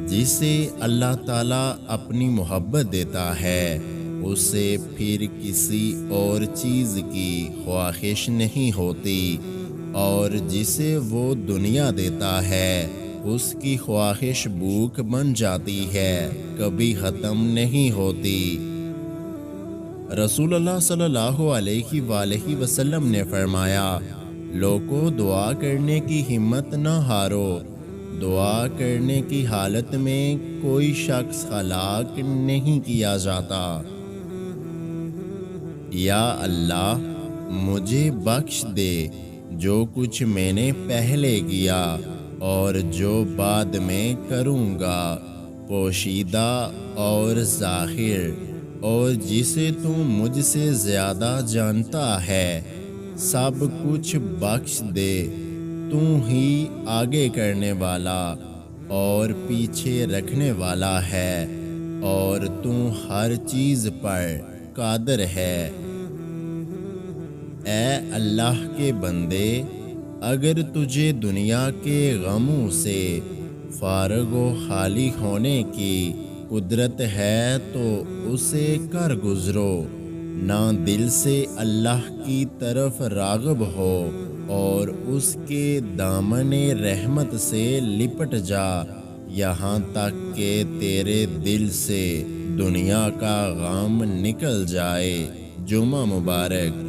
جسے اللہ تعالیٰ اپنی محبت دیتا ہے اسے پھر کسی اور چیز کی خواہش نہیں ہوتی، اور جسے وہ دنیا دیتا ہے اس کی خواہش بھوک بن جاتی ہے، کبھی ختم نہیں ہوتی۔ رسول اللہ صلی اللہ علیہ وآلہ وسلم نے فرمایا، لوگوں دعا کرنے کی ہمت نہ ہارو، دعا کرنے کی حالت میں کوئی شخص ہلاک نہیں کیا جاتا۔ یا اللہ مجھے بخش دے جو کچھ میں نے پہلے کیا اور جو بعد میں کروں گا، پوشیدہ اور ظاہر، اور جسے تو مجھ سے زیادہ جانتا ہے، سب کچھ بخش دے۔ تو ہی آگے کرنے والا اور پیچھے رکھنے والا ہے، اور تو ہر چیز پر قادر ہے۔ اے اللہ کے بندے، اگر تجھے دنیا کے غموں سے فارغ و خالی ہونے کی قدرت ہے تو اسے کر گزرو، نہ دل سے اللہ کی طرف راغب ہو اور اس کے دامن رحمت سے لپٹ جا، یہاں تک کہ تیرے دل سے دنیا کا غم نکل جائے۔ جمعہ مبارک۔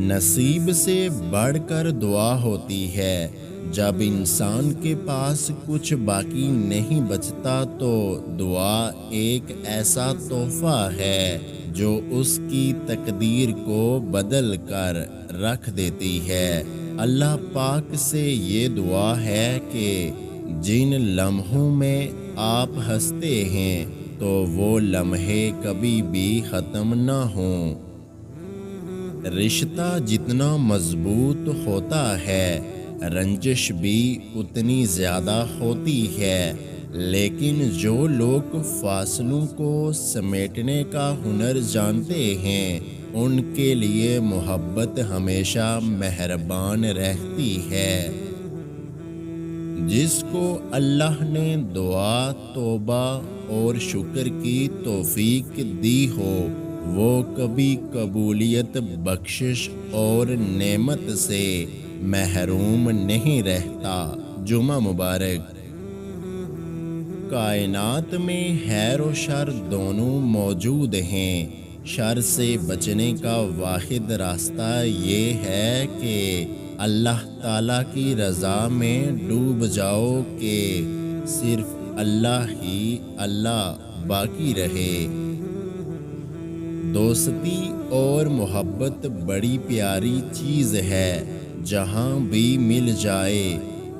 نصیب سے بڑھ کر دعا ہوتی ہے۔ جب انسان کے پاس کچھ باقی نہیں بچتا تو دعا ایک ایسا تحفہ ہے جو اس کی تقدیر کو بدل کر رکھ دیتی ہے۔ اللہ پاک سے یہ دعا ہے کہ جن لمحوں میں آپ ہنستے ہیں تو وہ لمحے کبھی بھی ختم نہ ہوں۔ رشتہ جتنا مضبوط ہوتا ہے رنجش بھی اتنی زیادہ ہوتی ہے، لیکن جو لوگ فاصلوں کو سمیٹنے کا ہنر جانتے ہیں ان کے لیے محبت ہمیشہ مہربان رہتی ہے۔ جس کو اللہ نے دعا، توبہ اور شکر کی توفیق دی ہو وہ کبھی قبولیت، بخشش اور نعمت سے محروم نہیں رہتا۔ جمعہ مبارک۔ کائنات میں خیر و شر دونوں موجود ہیں۔ شر سے بچنے کا واحد راستہ یہ ہے کہ اللہ تعالیٰ کی رضا میں ڈوب جاؤ کہ صرف اللہ ہی اللہ باقی رہے۔ دوستی اور محبت بڑی پیاری چیز ہے، جہاں بھی مل جائے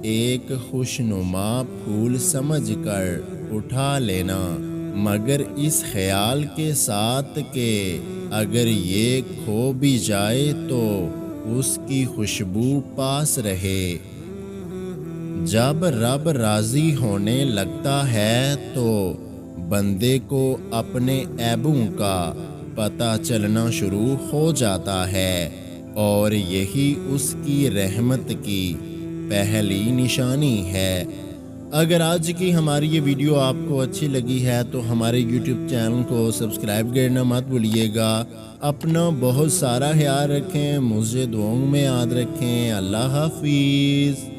ایک خوشنما پھول سمجھ کر اٹھا لینا، مگر اس خیال کے ساتھ کہ اگر یہ کھو بھی جائے تو اس کی خوشبو پاس رہے۔ جب رب راضی ہونے لگتا ہے تو بندے کو اپنے عیبوں کا پتہ چلنا شروع ہو جاتا ہے، اور یہی اس کی رحمت کی پہلی نشانی ہے۔ اگر آج کی ہماری یہ ویڈیو آپ کو اچھی لگی ہے تو ہمارے یوٹیوب چینل کو سبسکرائب کرنا مت بھولیے گا۔ اپنا بہت سارا خیال رکھیں، مجھے دعاؤں میں یاد رکھیں۔ اللہ حافظ۔